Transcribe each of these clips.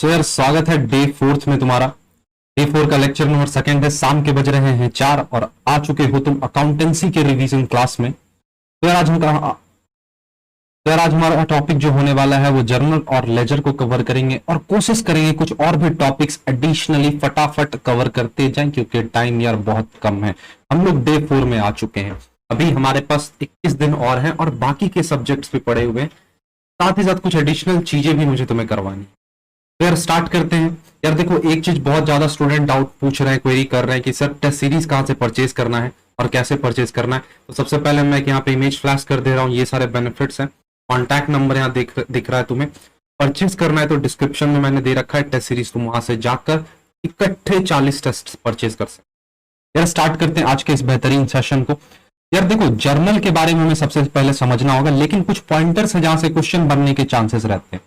सो यार स्वागत है डे 4 में तुम्हारा। डे 4 का लेक्चर नंबर 2 है। शाम के बज रहे हैं 4 और आ चुके हो तुम अकाउंटेंसी के रिवीजन क्लास में। तो यार आज हमारा टॉपिक जो होने वाला है वो जर्नल और लेजर को कवर करेंगे और कोशिश करेंगे कुछ और भी टॉपिक्स एडिशनली फटाफट कवर करते जाएं क्योंकि टाइम यार बहुत कम है। हम लोग डे 4 में आ चुके हैं। अभी हमारे पास 21 दिन और हैं और बाकी के सब्जेक्ट्स भी पड़े हुए हैं। साथ ही साथ कुछ एडिशनल चीजें भी मुझे तुम्हें करवानी। तो यार स्टार्ट करते हैं। यार देखो, एक चीज बहुत ज्यादा स्टूडेंट डाउट पूछ रहे हैं, क्वेरी कर रहे हैं कि सर टेस्ट सीरीज कहां से परचेज करना है और कैसे परचेज करना है। तो सबसे पहले मैं यहाँ पे इमेज फ्लैश कर दे रहा हूँ। ये सारे बेनिफिट्स हैं। कॉन्टैक्ट नंबर यहाँ दिख रहा है। तुम्हें परचेज करना है तो डिस्क्रिप्शन में मैंने दे रखा है टेस्ट सीरीज, तुम वहां से जाकर इकट्ठे 40 टेस्ट परचेज कर सकते। यार स्टार्ट करते हैं आज के इस बेहतरीन सेशन को। यार देखो, जर्नल के बारे में हमें सबसे पहले समझना होगा, लेकिन कुछ पॉइंटर्स हैं जहां से क्वेश्चन बनने के चांसेस रहते हैं।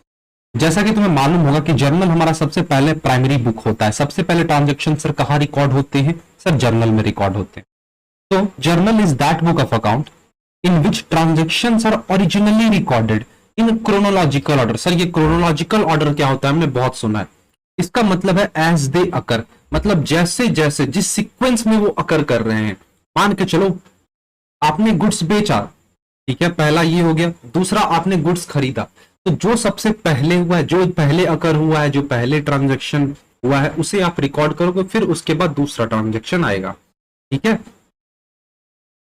जैसा कि तुम्हें मालूम होगा कि जर्नल हमारा सबसे पहले प्राइमरी बुक होता है। सबसे पहले ट्रांजैक्शन सर कहाँ रिकॉर्ड होते हैं? सर जर्नल में रिकॉर्ड होते हैं। तो journal is that book of account in which transactions are originally recorded in chronological order. Sir ये क्रोनोलॉजिकल ऑर्डर क्या होता है? हमने बहुत सुना है। इसका मतलब है एज दे अकर, मतलब जैसे जैसे जिस सीक्वेंस में वो अकर कर रहे हैं। मान के चलो आपने गुड्स बेचा, ठीक है, पहला ये हो गया। दूसरा आपने गुड्स खरीदा, तो जो सबसे पहले हुआ है, जो पहले अकर हुआ है, जो पहले ट्रांजैक्शन हुआ है, उसे आप रिकॉर्ड करोगे, फिर उसके बाद दूसरा ट्रांजैक्शन आएगा। ठीक है,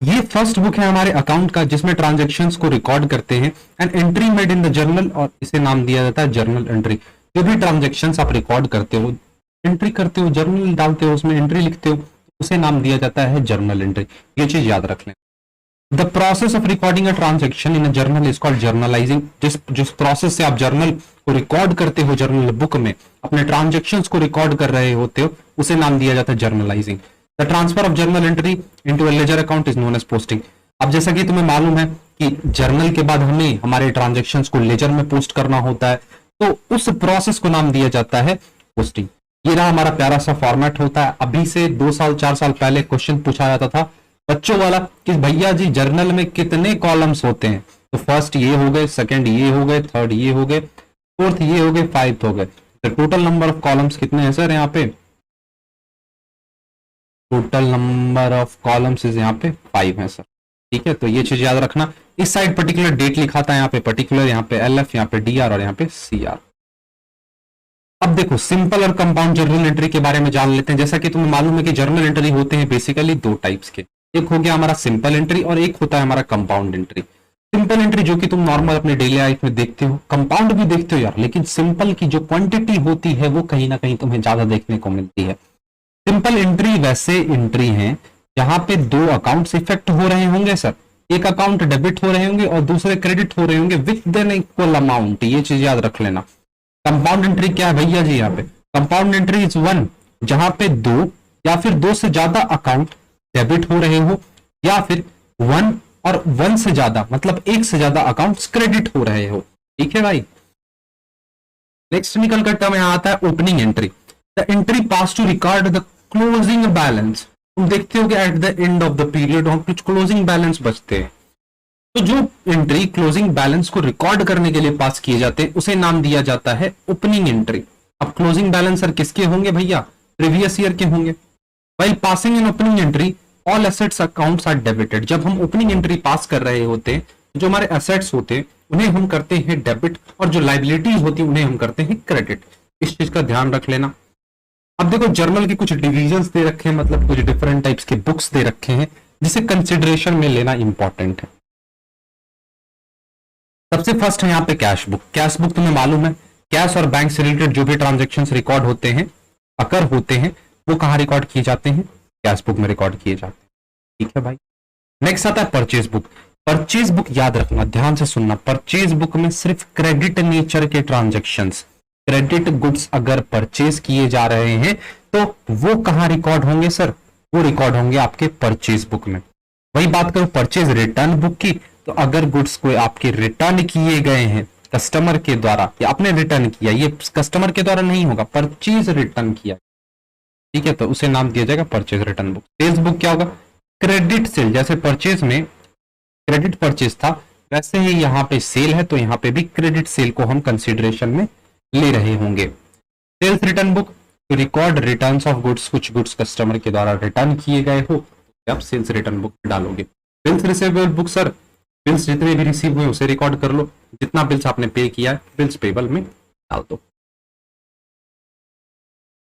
ये फर्स्ट बुक है हमारे अकाउंट का जिसमें ट्रांजैक्शंस को रिकॉर्ड करते हैं। And entry made in the journal, और इसे नाम दिया जाता है जर्नल एंट्री। जो भी ट्रांजैक्शंस आप रिकॉर्ड करते हो, एंट्री करते हो, जर्नल डालते हो, उसमें एंट्री लिखते हो, उसे नाम दिया जाता है जर्नल एंट्री। ये चीज याद रख लें। The process of recording a transaction in a journal is called journalizing। जिस प्रोसेस से आप जर्नल को रिकॉर्ड करते हो, जर्नल बुक में अपने ट्रांजैक्शंस को रिकॉर्ड कर रहे होते हो, उसे नाम दिया जाता है journalising. The transfer of journal entry into a ledger account is known as posting. अब जैसा कि तुम्हें मालूम है कि जर्नल के बाद हमें हमारे ट्रांजैक्शंस को लेजर में पोस्ट करना होता है, तो उस प्रोसेस को नाम दिया जाता है पोस्टिंग। ये रहा हमारा प्यारा सा फॉर्मेट होता है। अभी से 2 साल 4 साल पहले क्वेश्चन पूछा जाता था बच्चों वाला कि भैया जी जर्नल में कितने कॉलम्स होते हैं? तो फर्स्ट ये हो गए, सेकंड ये हो गए, थर्ड ये हो गए, फोर्थ ये हो गए, फाइव्थ हो गए। तो टोटल नंबर ऑफ कॉलम्स कितने हैं सर यहाँ पे? Total number of columns is यहाँ पे 5 है सर। ठीक है, तो ये चीज याद रखना। इस साइड पर्टिकुलर डेट लिखा था, यहाँ पे पर्टिकुलर, यहाँ पे LF, यहाँ पे DR और यहाँ पे CR। अब देखो, सिंपल और कंपाउंड जर्नल एंट्री के बारे में जान लेते हैं। जैसा कि तुम्हें मालूम है कि जर्नल एंट्री होते हैं बेसिकली 2 टाइप्स के। एक हो गया हमारा सिंपल एंट्री और एक होता है हमारा कंपाउंड एंट्री। सिंपल एंट्री जो कि तुम नॉर्मल अपने डेली लाइफ में देखते हो, कंपाउंड भी देखते हो यार, लेकिन सिंपल की जो क्वांटिटी होती है वो कहीं ना कहीं तुम्हें ज्यादा देखने को मिलती है। सिंपल एंट्री वैसे एंट्री है जहां पे 2 अकाउंट्स इफेक्ट हो रहे होंगे सर। एक अकाउंट डेबिट हो रहे होंगे और दूसरे क्रेडिट हो रहे होंगे विथ एन इक्वल अमाउंट। ये चीज याद रख लेना। कंपाउंड एंट्री क्या है भैया जी? यहाँ पे कंपाउंड एंट्री इज 1 जहां पे 2 या फिर 2 से ज्यादा अकाउंट डेबिट हो रहे हो, या फिर 1 और 1 से ज्यादा, मतलब 1 से ज्यादा अकाउंट्स क्रेडिट हो रहे हो। ठीक है भाई। नेक्स्ट निकल कर टर्म यहां आता है opening entry. The entry pass to record the closing balance. तुम देखते हो कि at the end of the period हम कुछ क्लोजिंग बैलेंस बचते हैं, तो जो एंट्री क्लोजिंग बैलेंस को रिकॉर्ड करने के लिए पास किए जाते हैं उसे नाम दिया जाता है ओपनिंग एंट्री। अब क्लोजिंग बैलेंस सर किसके होंगे भैया? प्रीवियस ईयर के होंगे। While passing in opening entry, all assets accounts are debited। जब हम ओपनिंग एंट्री पास कर रहे होते हैं, जो हमारे एसेट्स होते हैं उन्हें हम करते हैं डेबिट, और जो लाइबिलिटीज होती है उन्हें हम करते हैं क्रेडिट। इस चीज का ध्यान रख लेना। अब देखो, जर्नल के कुछ डिविजन्स दे रखे हैं, मतलब कुछ डिफरेंट टाइप्स के बुक्स दे रखे हैं जिसे कंसिडरेशन में लेना इंपॉर्टेंट है। सबसे फर्स्ट है यहाँ पे कैश बुक। कैश बुक तुम्हें मालूम है, कैश और बैंक से रिलेटेड जो भी ट्रांजेक्शन रिकॉर्ड होते हैं, अकर होते हैं, वो कहाँ रिकॉर्ड किए जाते हैं? कैश बुक में रिकॉर्ड किए जाते हैं। ठीक है भाई। नेक्स्ट आता है परचेज बुक। परचेज बुक याद रखना, ध्यान से सुनना। परचेज बुक में सिर्फ क्रेडिट नेचर के ट्रांजैक्शंस, क्रेडिट गुड्स अगर परचेज किए जा रहे हैं तो वो कहाँ रिकॉर्ड होंगे सर? वो रिकॉर्ड होंगे आपके परचेज बुक में। वही बात करो परचेज रिटर्न बुक की, तो अगर गुड्स को आपके रिटर्न किए गए हैं कस्टमर के द्वारा, या आपने रिटर्न किया, ये कस्टमर के द्वारा नहीं होगा, परचेज रिटर्न किया, ठीक है, तो उसे नाम दिया जाएगा purchase return book. Sales book क्या होगा? Credit sale. जैसे परचेज में क्रेडिट परचेज था, वैसे ही यहाँ पे सेल है, तो यहाँ पे भी क्रेडिट सेल को हम कंसिडरेशन में ले रहे होंगे। Sales return book to record returns of goods, कुछ गुड्स कस्टमर के द्वारा रिटर्न किए गए हो तो आप सेल्स रिटर्न बुक डालोगे। Bills receivable book, sir bills जितने भी रिसीव हुए उसे रिकॉर्ड कर लो, जितना बिल्स आपने पे किया है बिल्स पेबल में डाल दो।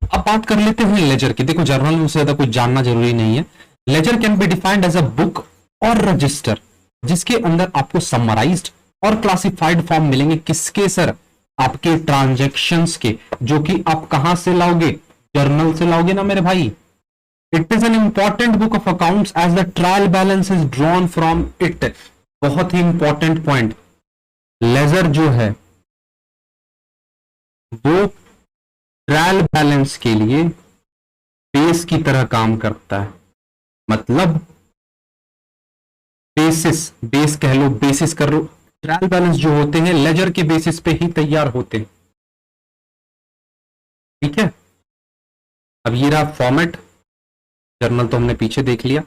अब बात कर लेते हैं लेजर की। देखो जर्नल में उससे ज्यादा कुछ जानना जरूरी नहीं है। Ledger can be defined as a book और रजिस्टर जिसके अंदर आपको समराइज्ड और क्लासिफाइड फॉर्म मिलेंगे। किसके सर? आपके ट्रांजैक्शंस के, जो कि आप कहां से लाओगे? जर्नल से लाओगे ना मेरे भाई। It is an important book of accounts as the trial balance is drawn from it. बहुत ही इंपॉर्टेंट पॉइंट, लेजर जो है वो ट्रायल बैलेंस के लिए बेस की तरह काम करता है। मतलब बेसिस, बेस कह लो, बेसिस कर लो। ट्रायल बैलेंस जो होते हैं लेजर के बेसिस पे ही तैयार होते हैं। ठीक है, अब ये रहा फॉर्मेट। जर्नल तो हमने पीछे देख लिया,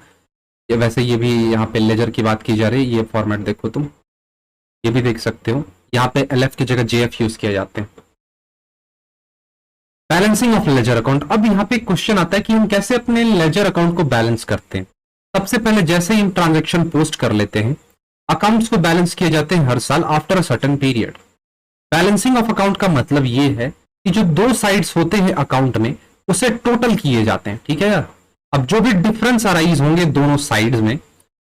ये वैसे ये भी यहाँ पे लेजर की बात की जा रही है। ये फॉर्मेट देखो तुम, ये भी देख सकते हो, यहाँ पे एलएफ की जगह जेएफ यूज किया जाते हैं। Balancing of ledger account. अब यहाँ पे क्वेश्चन आता है कि हम कैसे अपने लेजर अकाउंट को बैलेंस करते हैं। सबसे पहले जैसे ही हम ट्रांजैक्शन पोस्ट कर लेते हैं, अकाउंट्स को बैलेंस किए जाते हैं हर साल after a certain period. Balancing of account का मतलब ये है कि जो दो साइड्स होते हैं अकाउंट में उसे टोटल किए जाते हैं। ठीक है यार, अब जो भी डिफरेंस अराइज होंगे दोनों साइड्स में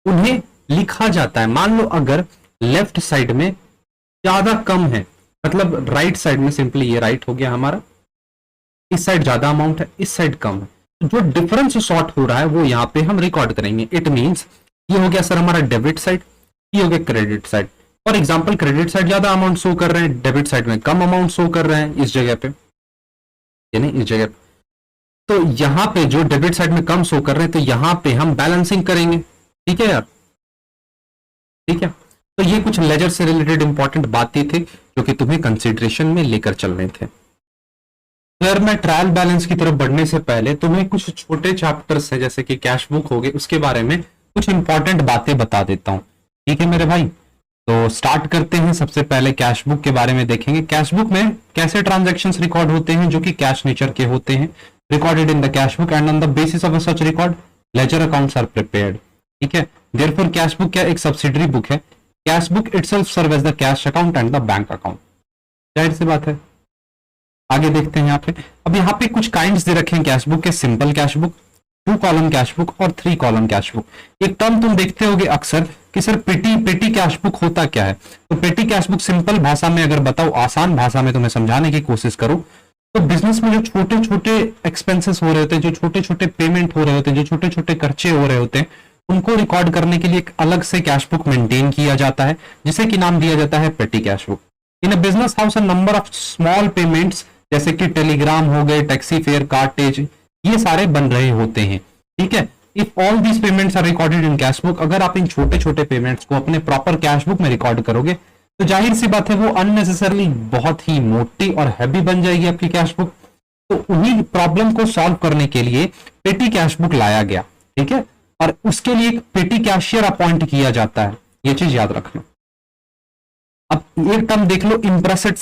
उन्हें लिखा जाता है। मान लो अगर लेफ्ट साइड में ज्यादा कम है, मतलब राइट साइड में, सिंपली ये राइट हो गया हमारा, इस साइड ज्यादा अमाउंट है, इस साइड कम है, जो डिफरेंस सॉर्ट हो रहा है वो यहाँ पे हम रिकॉर्ड करेंगे। इट मींस ये हो गया सर हमारा डेबिट साइड, ये हो गया credit side. For example credit side ज्यादा अमाउंट शो कर रहे हैं, डेबिट साइड में कम अमाउंट शो कर रहे हैं इस जगह पे, यानी इस जगह पे। तो यहाँ पे जो डेबिट साइड में कम शो कर रहे हैं तो यहाँ पे हम बैलेंसिंग करेंगे। ठीक है यार, ठीक है। तो ये कुछ लेजर से रिलेटेड इंपॉर्टेंट बातें थे जो कि तुम्हें कंसिडरेशन में लेकर चलने थे। अगर मैं ट्रायल बैलेंस की तरफ बढ़ने से पहले तुम्हें कुछ छोटे चैप्टर्स है जैसे कि कैश बुक हो गए, उसके बारे में कुछ इंपॉर्टेंट बातें बता देता हूं। ठीक है मेरे भाई, तो स्टार्ट करते हैं। सबसे पहले कैश बुक के बारे में देखेंगे। कैश बुक में कैसे ट्रांजैक्शंस रिकॉर्ड होते हैं जो कि कैश नेचर के होते हैं, recorded in the cash book and on the basis of such record ledger accounts are prepared. ठीक है, देयरफॉर कैश बुक क्या एक सब्सिडरी बुक है। Cash book itself serve as the cash account and the bank account. जाहिर सी बात है। आगे देखते हैं यहाँ पे। अब यहाँ पे कुछ काइंड्स दे रखे हैं कैश बुक के, simple cash book, 2 column cash book और 3 कॉलम कैश बुक। एक टर्म तुम देखते होगे अक्सर कि सर पेटी कैश बुक होता क्या है। तो पेटी कैश बुक सिंपल भाषा में अगर बताओ, आसान भाषा में तुम्हें समझाने की कोशिश करो, तो बिजनेस में जो छोटे छोटे एक्सपेंसेस हो रहे होते हैं, जो छोटे छोटे पेमेंट हो रहे होते हैं, जो छोटे छोटे खर्चे हो रहे होते हैं, उनको रिकॉर्ड करने के लिए एक अलग से कैश बुक मेंटेन किया जाता है जिसे कि नाम दिया जाता है पेटी cash book. In a business house a number of small payments जैसे कि टेलीग्राम हो गए, टैक्सी फेयर, कार्टेज, ये सारे बन रहे होते हैं। ठीक है, if all these payments are recorded in cash book, अगर आप इन छोटे छोटे पेमेंट्स को अपने प्रॉपर कैश बुक में रिकॉर्ड करोगे तो जाहिर सी बात है वो अननेसेसरली बहुत ही मोटी और हैवी बन जाएगी आपकी कैश बुक। तो उन्हीं प्रॉब्लम को सॉल्व करने के लिए पेटी कैश बुक लाया गया। ठीक है, और उसके लिए एक पेटी कैशियर अपॉइंट किया जाता है, ये चीज याद रखना। अब एक टर्म देख लो, इम्प्रेसेड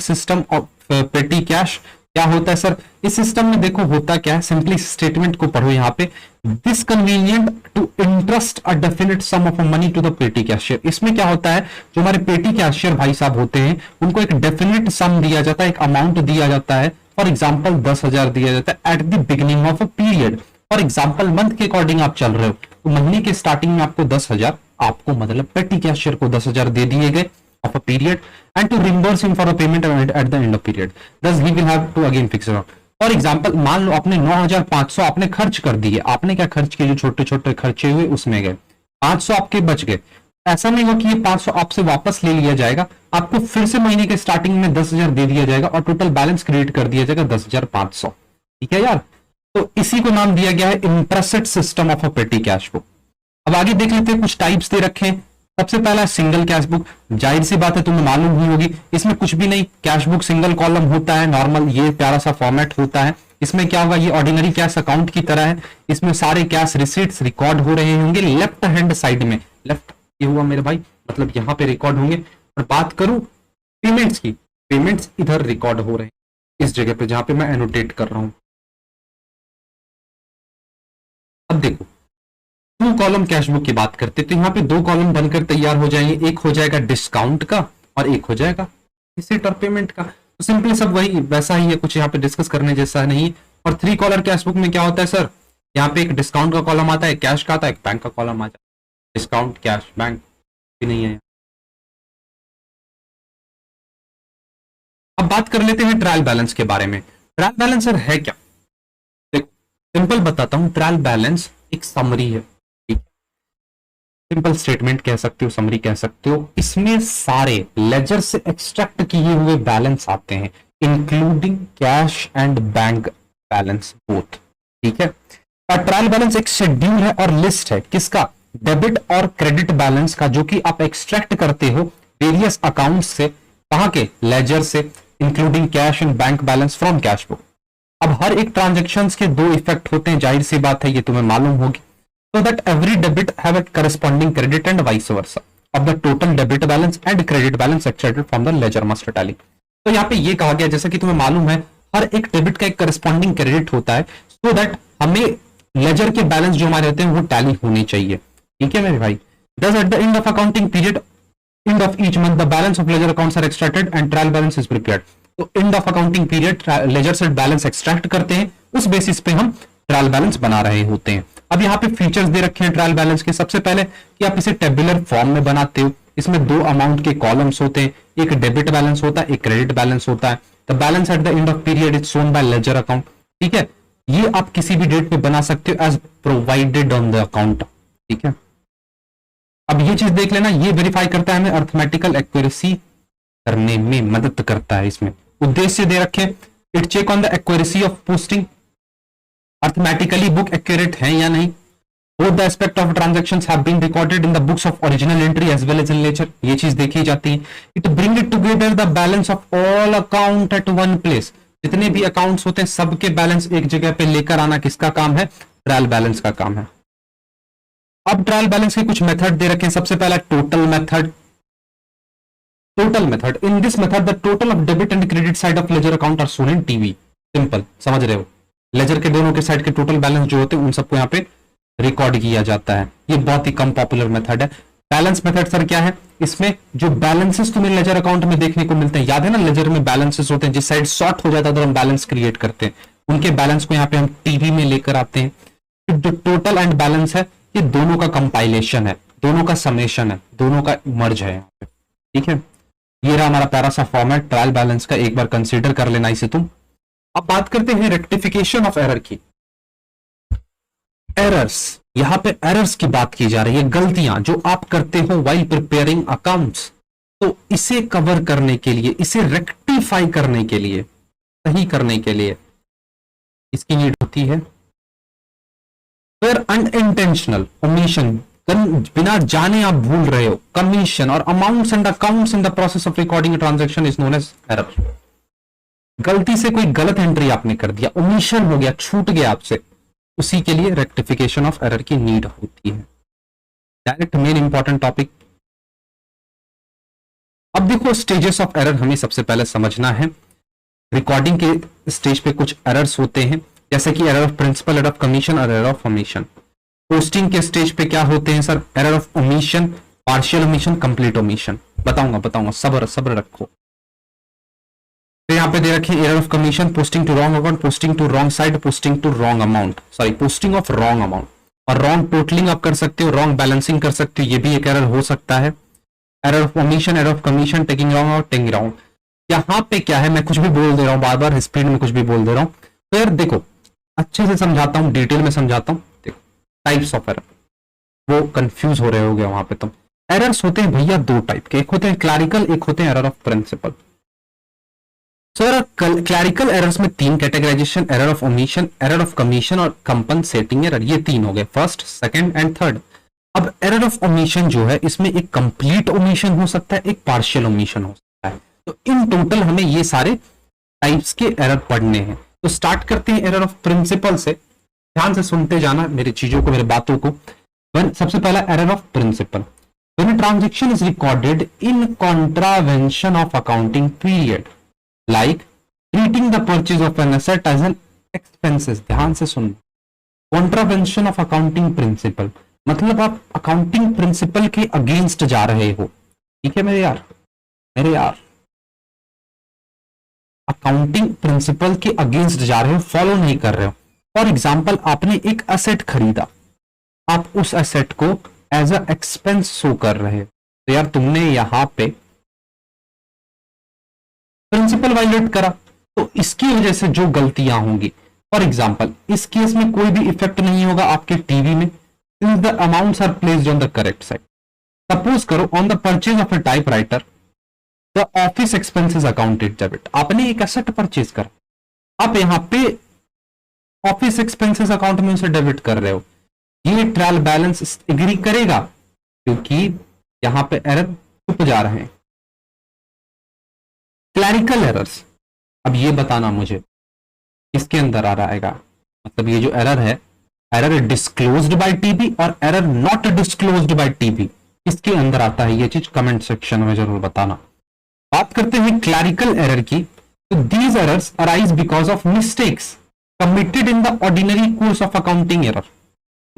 सिस्टम ऑफ पेटी कैश। क्या होता है सर इस सिस्टम में? देखो होता क्या है, सिंपली स्टेटमेंट को पढ़ो यहाँ पे। This convenient to interest a definite sum of money to the petty cashier. इसमें क्या होता है, जो हमारे पेटी कैशियर भाई साहब होते हैं उनको एक डेफिनेट सम दिया जाता है, एक अमाउंट दिया जाता है। फॉर एग्जाम्पल 10,000 दिया जाता है at the beginning of a period. For example month के अकॉर्डिंग आप चल रहे हो तो महीने के स्टार्टिंग में आपको 10,000, आपको मतलब पेटी कैशियर को 10,000 दे दिए गए of a period and to reimburse him for a payment at the end of period. Thus he will have to again fix it out. For example, मान लो आपने 9,500 आपने खर्च कर दिए। आपने क्या खर्च किए? जो छोटे छोटे खर्चे हुए उसमें गए, 500 आपके बच गए। ऐसा नहीं हुआ कि ये 500 आपसे वापस ले लिया जाएगा, आपको फिर से महीने के स्टार्टिंग में 10,000 दे दिया जाएगा और टोटल बैलेंस क्रिएट कर दिया जाएगा 10,500। ठीक है यार, तो इसी को नाम दिया गया है इंप्रेसेड सिस्टम ऑफ अ पेटी कैश बुक। अब आगे देख लेते हैं, कुछ टाइप्स दे रखे हैं। सबसे पहला सिंगल कैश बुक। जाहिर सी बात है तुम्हें मालूम ही होगी, इसमें कुछ भी नहीं, कैश बुक सिंगल कॉलम होता है, नॉर्मल ये प्यारा सा फॉर्मेट होता है। इसमें क्या होगा, ये ऑर्डिनरी कैश अकाउंट की तरह है। इसमें सारे कैश रिसीट्स रिकॉर्ड हो रहे होंगे लेफ्ट हैंड साइड में। लेफ्ट ये हुआ मेरे भाई, मतलब यहाँ पे रिकॉर्ड होंगे। और बात करूं पेमेंट्स की, पेमेंट्स इधर रिकॉर्ड हो रहे हैं। इस जगह पे जहां पे मैं एनोटेट कर रहा हूं। अब देखो, टू कॉलम कैश बुक की बात करते तो यहाँ पे दो कॉलम बनकर तैयार हो जाएंगे, एक हो जाएगा डिस्काउंट का और एक हो जाएगा रिसीट और पेमेंट का। तो सिंपली सब वही वैसा ही है, कुछ यहाँ पे डिस्कस करने जैसा नहीं। और थ्री कॉलर कैश बुक में क्या होता है सर, यहाँ पे एक डिस्काउंट का कॉलम आता है, कैश का आता है, एक बैंक का कॉलम आता है। डिस्काउंट कैश बैंक भी नहीं है। अब बात कर लेते हैं ट्रायल बैलेंस के बारे में। ट्रायल बैलेंस सर है क्या, देखो सिंपल बताता हूं। ट्रायल बैलेंस एक समरी है, सिंपल स्टेटमेंट कह सकते हो, समरी कह सकते हो। इसमें सारे लेजर से एक्सट्रैक्ट किए हुए बैलेंस आते हैं, including cash and bank balance both. ठीक है, ट्रायल बैलेंस एक शेड्यूल है और लिस्ट है किसका, डेबिट और क्रेडिट बैलेंस का, जो कि आप एक्सट्रैक्ट करते हो वेरियस अकाउंट से। कहां के, लेजर से, including cash and bank balance from cash book. अब हर एक ट्रांजेक्शन के दो इफेक्ट होते हैं, जाहिर सी बात है, ये तुम्हें मालूम होगी। So that every debit have a corresponding credit and vice versa of the total debit balance and credit balance extracted from the ledger master tally। तो यहाँ पे ये कहा गया, जैसा कि तुम्हें मालूम है, हर एक डेबिट का एक करस्पॉन्डिंग क्रेडिट होता है, सो दैट हमें लेजर के बैलेंस जो हमारे रहते हैं वो टैली होने चाहिए। ठीक है मेरे भाई। Thus at the end of accounting period, end of each month, the balance of ledger accounts are extracted and trial balance is prepared। तो end of accounting period ledger से बैलेंस एक्सट्रैक्ट करते हैं, उस बेसिस पे हम trial balance बना रहे होते हैं। अब यहाँ पे फीचर्स दे रखे हैं ट्रायल बैलेंस के। सबसे पहले कि आप इसे टेबुलर फॉर्म में बनाते हो, इसमें दो अमाउंट के कॉलम्स होते हैं, एक डेबिट बैलेंस होता है, एक क्रेडिट बैलेंस होता है। The balance eight the end of period is shown by ledger account. ठीक है, ये आप किसी भी डेट पे बना सकते हो as provided on the account. ठीक है, अब ये चीज देख लेना, ये वेरीफाई करता है हमें अर्थमेटिकल एक्यूरेसी करने में मदद करता है। इसमें उद्देश्य दे रखे, it check on the accuracy of posting, arithmetically book accurate है या नहीं। Both the aspect of transactions have been recorded in the books of original entry as well as in ledger। ये चीज देखी जाती है। It bring it together the balance of all account at one place। जितने भी accounts होते हैं सबके बैलेंस एक जगह पे लेकर आना किसका काम है, ट्रायल बैलेंस का काम है। अब ट्रायल बैलेंस के कुछ मेथड दे रखे हैं। सबसे पहला total method. Total method, in this method the total of debit and credit side of ledger account are shown in TB. Simple, समझ रहे हो, लेजर के दोनों के साइड के टोटल बैलेंस जो होते हैं उन सबको यहाँ पे रिकॉर्ड किया जाता है। ये बहुत ही कम पॉपुलर मेथड है। बैलेंस मेथड सर क्या है, इसमें जो बैलेंसेस तुम्हें लेजर अकाउंट में देखने को मिलते हैं, याद है ना, लेजर में बैलेंसेस होते हैं, जिस साइड शॉर्ट हो जाता है तो हम बैलेंस क्रिएट करते हैं, उनके बैलेंस को यहाँ पे हम टीवी में लेकर आते हैं। फिर जो टोटल एंड बैलेंस है, ये दोनों का कंपाइलेशन है, दोनों का समेशन है, दोनों का मर्ज है। ठीक है, ये रहा हमारा प्यारा सा फॉर्मेट ट्रायल बैलेंस का, एक बार कंसीडर कर लेना इसे तुम। अब बात करते हैं रेक्टिफिकेशन ऑफ एरर की। एरर्स, यहां पे एरर्स की बात की जा रही है, गलतियां जो आप करते हो व्हाइल प्रिपेयरिंग अकाउंट्स। तो इसे कवर करने के लिए, इसे रेक्टिफाई करने के लिए, सही करने के लिए इसकी नीड होती है। फिर अनइंटेंशनल ओमिशन, बिना जाने आप भूल रहे हो, कमीशन और amounts and accounts in the process of recording transaction is known as error. गलती से कोई गलत एंट्री आपने कर दिया, ओमिशन हो गया, छूट गया आपसे, उसी के लिए रेक्टिफिकेशन ऑफ एरर की नीड होती है। Direct main important topic. अब देखो स्टेजेस ऑफ एरर हमें सबसे पहले समझना है। रिकॉर्डिंग के स्टेज पे कुछ एरर्स होते हैं, जैसे कि error of principle, error of commission और एरर ऑफ ओमिशन। पोस्टिंग के स्टेज पे क्या होते हैं sir, error of omission, partial omission, complete omission. बताऊंगा, सब्र रखो। तो यहाँ पे दे रखे error of commission, posting to wrong account, posting to wrong side, posting to wrong amount, sorry posting of wrong amount, और रॉन्ग टोटलिंग आप कर सकते हो, रॉन्ग बैलेंसिंग कर सकते हो, ये भी एक एरर हो सकता है। Error of omission, error of commission, taking wrong out, taking wrong. यहाँ पे क्या है, मैं कुछ भी बोल दे रहा हूँ, बार बार स्पीड में कुछ भी बोल दे रहा हूँ। तो यार देखो, अच्छे से समझाता हूँ, डिटेल में समझाता हूँ। देखो टाइप्स ऑफ एरर, वो कंफ्यूज हो रहे होगे वहां पे तुम। एरर्स होते हैं भैया दो टाइप के, एक होते हैं क्लैरिकल, एक होते हैं error of principle. Sir clerical errors में तीन categorisation, error of omission, error of commission और कंपनसेटिंग एरर, ये तीन हो गए, फर्स्ट, सेकंड एंड थर्ड। अब एरर ऑफ ओमिशन जो है, इसमें एक कंप्लीट ओमिशन हो सकता है, एक पार्शियल ओमिशन हो सकता है। तो इन टोटल हमें ये सारे टाइप्स के एरर पढ़ने हैं। तो स्टार्ट करते हैं एरर ऑफ प्रिंसिपल से। ध्यान से सुनते जाना मेरी चीजों को, मेरी बातों को। सबसे पहला error of principle, when a transaction is recorded in contravention of accounting period, like treating the purchase of an asset as an expenses, ध्यान से सुन, कॉन्ट्रावेंशन ऑफ अकाउंटिंग प्रिंसिपल, मतलब आप अकाउंटिंग प्रिंसिपल के अगेंस्ट जा रहे हो, ठीक है मेरे यार अकाउंटिंग प्रिंसिपल के अगेंस्ट जा रहे हो, फॉलो नहीं कर रहे हो। फॉर एग्जाम्पल आपने एक एसेट खरीदा, आप उस एसेट को एज अ एक्सपेंस शो कर रहे हो, तो यार तुमने यहां पे प्रिंसिपल वायलेट करा, तो इसकी वजह से जो गलतियां होंगी, फॉर एग्जाम्पल इस केस में कोई भी इफेक्ट नहीं होगा आपके टीवी में, since the amounts are placed on the correct side. Suppose करो on the purchase of a typewriter the office expenses accounted debit, आपने एक एसेट परचेज करा, आप यहां पे ऑफिस एक्सपेंसेस अकाउंट में उसे डेबिट कर रहे हो, ये ट्रायल बैलेंस एग्री करेगा, क्योंकि यहां पे एरर छुप जा रहे हैं। क्लैरिकल एरर्स, अब ये बताना मुझे इसके अंदर आ रहेगा, मतलब ये जो एरर है, एरर डिस्क्लोज्ड बाय टीबी और error not disclosed by TB, इसके अंदर आता है ये चीज, कमेंट सेक्शन में जरूर बताना। बात करते हैं क्लैरिकल एरर की, तो these errors arise because of mistakes committed in the ordinary course of accounting error,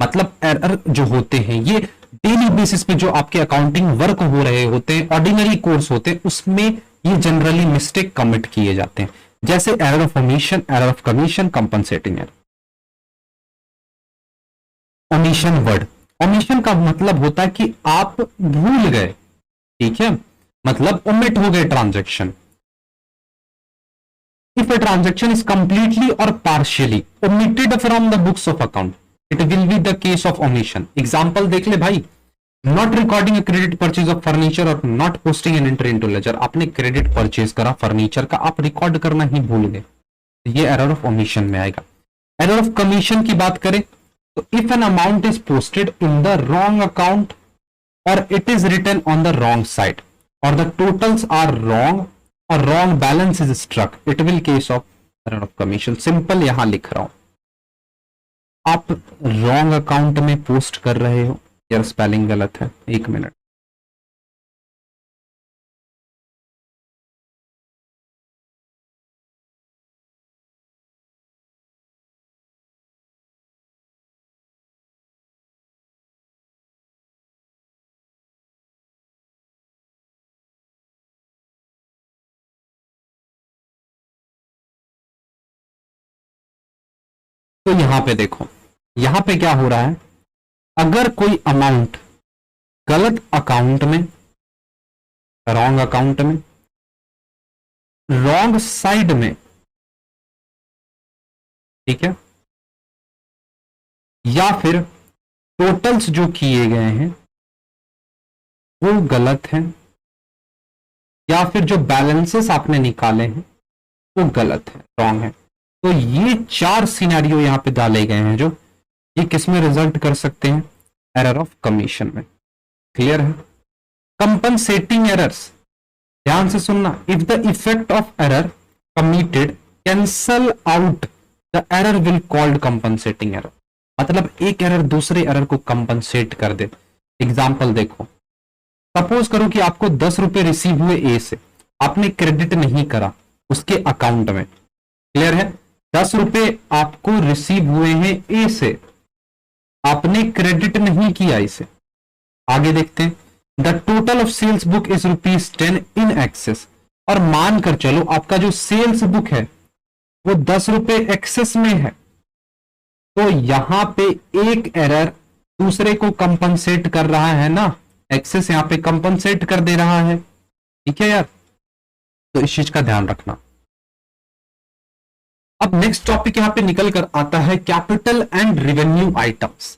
मतलब एरर जो होते हैं ये डेली बेसिस पे जो आपके अकाउंटिंग वर्क हो रहे होते हैं, ऑर्डिनरी कोर्स होते हैं, उसमें ये जनरली मिस्टेक कमिट किए जाते हैं, जैसे error of omission, error of commission, compensating error. Omission word, omission का मतलब होता है कि आप भूल गए, ठीक है, मतलब ओमिट हो गए transaction. If a transaction is completely or partially omitted from the books of account, it will be the case of omission. Example देख ले भाई, not recording a credit purchase of furniture or not posting an entry into ledger, आपने credit purchase करा furniture का, आप record करना ही भूल गए, ये एरर ऑफ ओमिशन में आएगा। एरर ऑफ कमीशन की बात करें तो if an amount is posted in the wrong account और it is written on the wrong side और द टोटल्स आर रॉन्ग और wrong balance is struck, it will case of error of commission. Simple यहां लिख रहा हूं, आप wrong account में post कर रहे हो, यार स्पेलिंग गलत है, एक मिनट, तो यहां पे देखो, यहां पे क्या हो रहा है, अगर कोई अमाउंट गलत अकाउंट में, रॉन्ग अकाउंट में, रॉन्ग साइड में, ठीक है, या फिर टोटल्स जो किए गए हैं वो गलत हैं, या फिर जो बैलेंसेस आपने निकाले हैं वो गलत है, रॉन्ग है, तो ये चार सिनेरियो यहां पे डाले गए हैं जो ये किस में रिजल्ट कर सकते हैं, एरर ऑफ कमीशन में। क्लियर है। कंपनसेटिंग एरर्स, ध्यान से सुनना, if the effect of error committed cancel out the error will called compensating error, मतलब एक एरर दूसरे एरर को कंपनसेट कर दे। एग्जांपल देखो, सपोज करो कि आपको 10 रुपए रिसीव हुए ए से, आपने क्रेडिट नहीं करा उसके अकाउंट में, क्लियर है, 10 रुपए आपको रिसीव हुए हैं ए से, आपने क्रेडिट नहीं किया इसे। आगे देखते हैं, the total of sales book is ₹10 in excess, और मानकर चलो आपका जो सेल्स बुक है वो 10 रुपए एक्सेस में है, तो यहां पे एक एरर दूसरे को कंपनसेट कर रहा है ना, एक्सेस यहां पे कंपनसेट कर दे रहा है, ठीक है यार, तो इस चीज का ध्यान रखना। अब नेक्स्ट टॉपिक यहां पे निकल कर आता है कैपिटल एंड रेवेन्यू आइटम्स।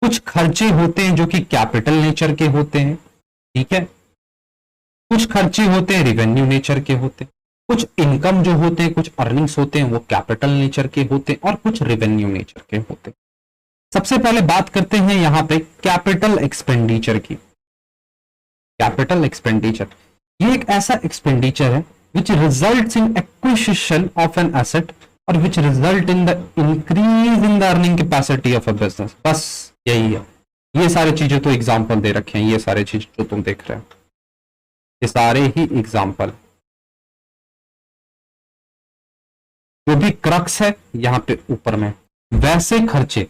कुछ खर्चे होते हैं जो कि कैपिटल नेचर के होते हैं, ठीक है, कुछ खर्चे होते हैं रेवेन्यू नेचर के होते हैं, कुछ इनकम जो होते हैं, कुछ अर्निंग्स होते हैं वो कैपिटल नेचर के होते हैं और कुछ रेवेन्यू नेचर के होते हैं। सबसे पहले बात करते हैं यहां पे कैपिटल एक्सपेंडिचर की। कैपिटल एक्सपेंडिचर ये एक ऐसा एक्सपेंडिचर है which results in acquisition of an asset और which result in the increase in the earning capacity of a business, बस यही है। ये सारे चीजें तो एग्जांपल दे रखे हैं, ये सारे चीज जो तुम देख रहे हो ये सारे ही एग्जांपल। जो भी क्रक्स है यहाँ पे ऊपर में, वैसे खर्चे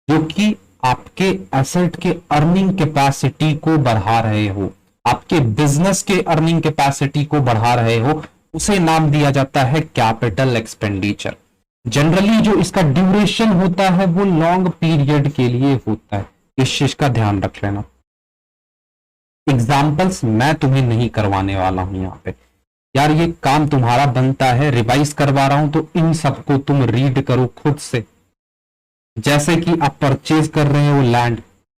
जो कि आपके एसेट के अर्निंग कैपेसिटी को बढ़ा रहे हो, आपके बिजनेस के अर्निंग कैपेसिटी को बढ़ा रहे हो, उसे नाम दिया जाता है कैपिटल एक्सपेंडिचर। जनरली जो इसका ड्यूरेशन होता है वो लॉन्ग पीरियड के लिए होता है, इस चीज का ध्यान रख लेना। एग्जाम्पल्स मैं तुम्हें नहीं करवाने वाला हूं यहां पे, यार ये काम तुम्हारा बनता है, रिवाइज करवा रहा हूं तो इन सबको तुम रीड करो खुद से। जैसे कि आप परचेज कर रहे हो land,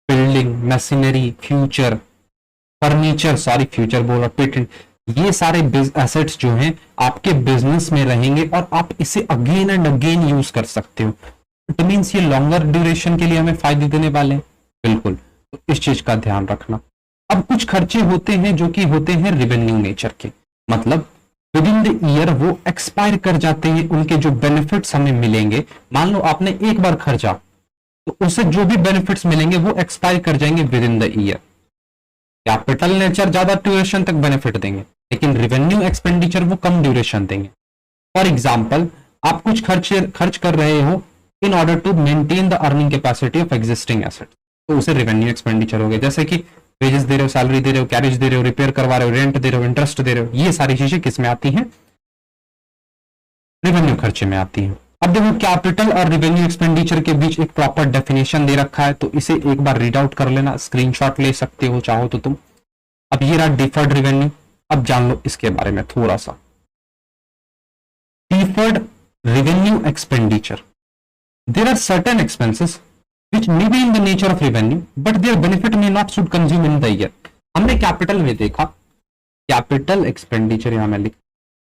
building, machinery, future furniture, sorry future बोल रहा, पेटेंट, ये सारे एसेट्स जो हैं आपके बिजनेस में रहेंगे और आप इसे अगेन एंड अगेन यूज कर सकते हो। इट मीन्स ये लॉन्गर ड्यूरेशन के लिए हमें फायदे देने वाले हैं, बिल्कुल, तो इस चीज का ध्यान रखना। अब कुछ खर्चे होते हैं जो कि होते हैं रेवेन्यू नेचर के, मतलब विद इन द ईयर वो एक्सपायर कर जाते हैं, उनके जो बेनिफिट्स हमें मिलेंगे, मान लो आपने एक बार खर्चा तो उससे जो भी बेनिफिट्स मिलेंगे वो एक्सपायर कर जाएंगे within the year. Capital nature ज्यादा ड्यूरेशन तक बेनिफिट देंगे, लेकिन रेवेन्यू एक्सपेंडिचर वो कम ड्यूरेशन देंगे। फॉर एग्जाम्पल, आप कुछ खर्च कर रहे हो in order to maintain the earning capacity of existing asset, तो उसे रेवेन्यू एक्सपेंडिचर हो गया। जैसे कि वेजेस दे रहे हो, सैलरी दे रहे हो, कैरेज दे रहे हो, रिपेयर करवा रहे हो, रेंट दे रहे हो, इंटरेस्ट दे रहे हो, ये सारी चीजें किस में आती हैं? रेवेन्यू खर्चे में आती हैं। अब देखो कैपिटल और रेवेन्यू एक्सपेंडिचर के बीच एक प्रॉपर डेफिनेशन दे रखा है, तो इसे एक बार रीड आउट कर लेना, स्क्रीनशॉट ले सकते हो चाहो तो तुम। अब ये रहा डिफर्ड रेवेन्यू, अब जान लो इसके बारे में थोड़ा सा। Deferred revenue expenditure, there are certain expenses which may be in the nature of revenue but their benefit may not should consume in the year। हमने कैपिटल में देखा, कैपिटल एक्सपेंडिचर यहां में लिख,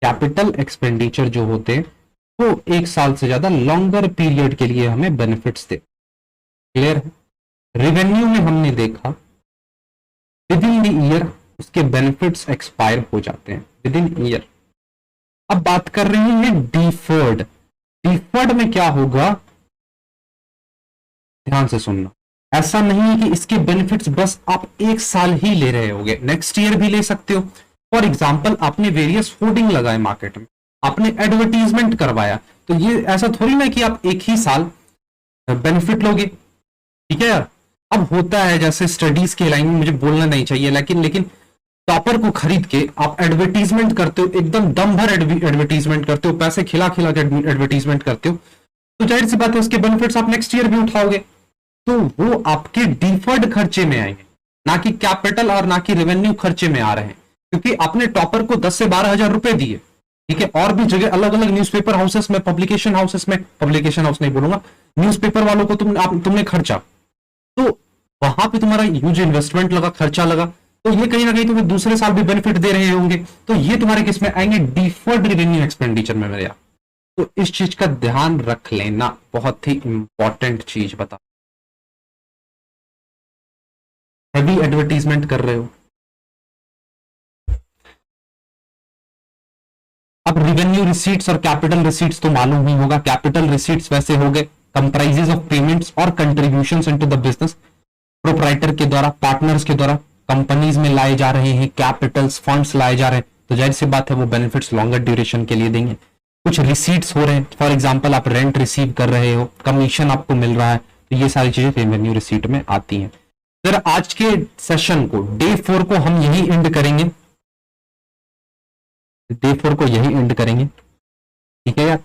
कैपिटल एक्सपेंडिचर जो होते हैं वो एक साल से ज्यादा लॉन्गर पीरियड के लिए हमें बेनिफिट्स दे, क्लियर है। रेवेन्यू में हमने देखा विद इन द ईयर उसके बेनिफिट्स एक्सपायर हो जाते हैं विद इन ईयर। अब बात कर रहे हैं डिफर्ड, डिफर्ड में क्या होगा, ध्यान से सुनना, ऐसा नहीं है कि इसके बेनिफिट्स बस आप एक साल ही ले रहे होगे, नेक्स्ट ईयर भी ले सकते हो। फॉर एग्जांपल, आपने वेरियस होर्डिंग लगाए मार्केट में, आपने एडवर्टीजमेंट करवाया, तो ये ऐसा थोड़ी ना कि आप एक ही साल बेनिफिट लोगे, ठीक है यार। अब होता है जैसे स्टडीज के लाइन में, मुझे बोलना नहीं चाहिए, लेकिन टॉपर को खरीद के आप एडवर्टीजमेंट करते हो, एकदम दम भर एडवर्टीजमेंट करते हो, पैसे खिला खिला के एडवर्टीजमेंट करते हो, तो जाहिर सी बात है उसके बेनिफिट्स आप नेक्स्ट ईयर भी उठाओगे, तो वो आपके डिफर्ड खर्चे में आएंगे, ना कि कैपिटल और ना कि रेवेन्यू खर्चे में आ रहे हैं, क्योंकि आपने टॉपर को 10 से 12 हजार रुपए दिए, ठीक है, और भी जगह अलग अलग न्यूज़पेपर हाउसेस में, पब्लिकेशन हाउसेस में, पब्लिकेशन हाउस नहीं बोलूंगा, न्यूज़पेपर वालों को तुमने खर्चा, तो वहां पे तुम्हारा ह्यूज इन्वेस्टमेंट लगा, खर्चा लगा, तो ये कहीं ना कहीं तुम्हें दूसरे साल भी बेनिफिट दे रहे होंगे, तो ये तुम्हारे किस में आएंगे, डिफर्ड रेवेन्यू एक्सपेंडिचर में मेरे। तो इस चीज का ध्यान रख लेना, बहुत ही इंपॉर्टेंट चीज बता। हैवी एडवर्टीजमेंट कर रहे हो, अब रेवेन्यू रिसीट्स और कैपिटल रिसीट्स तो मालूम ही होगा। कैपिटल रिसीट्स वैसे हो गए कंप्राइजेस ऑफ पेमेंट्स और contributions into the business, proprietor के द्वारा, पार्टनर्स के द्वारा कंपनीज में लाए जा रहे हैं कैपिटल्स, फंड्स लाए जा रहे हैं, तो जाहिर सी बात है वो बेनिफिट्स लॉन्गर ड्यूरेशन के लिए देंगे। कुछ रिसीट्स हो रहे हैं, फॉर एग्जांपल आप रेंट रिसीव कर रहे हो, कमीशन आपको मिल रहा है, तो ये सारी चीजें रेवेन्यू रिसीट में आती हैं। फिर आज के सेशन को, डे 4 को हम यही एंड करेंगे, डे 4 को यही एंड करेंगे, ठीक है यार।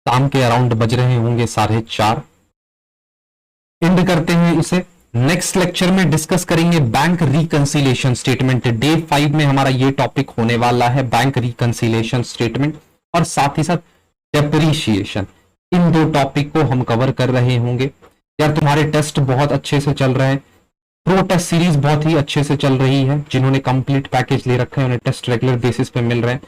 शाम के अराउंड बज रहे होंगे 4:30, एंड करते हैं इसे। नेक्स्ट लेक्चर में डिस्कस करेंगे बैंक रिकंसिलिएशन स्टेटमेंट। डे 5 में हमारा ये टॉपिक होने वाला है, बैंक रिकंसिलिएशन स्टेटमेंट, और साथ ही साथ डेप्रिशिएशन। इन दो टॉपिक को हम कवर कर रहे होंगे। यार तुम्हारे टेस्ट बहुत अच्छे से चल रहे हैं, प्रो टेस्ट सीरीज बहुत ही अच्छे से चल रही है, जिन्होंने कंप्लीट पैकेज ले रखा है उन्हें टेस्ट रेगुलर बेसिस पे मिल रहे हैं,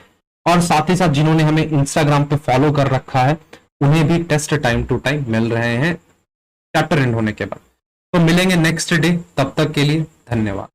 और साथ ही साथ जिन्होंने हमें इंस्टाग्राम पे फॉलो कर रखा है उन्हें भी टेस्ट टाइम टू टाइम मिल रहे हैं चैप्टर एंड होने के बाद। तो मिलेंगे नेक्स्ट डे, तब तक के लिए धन्यवाद।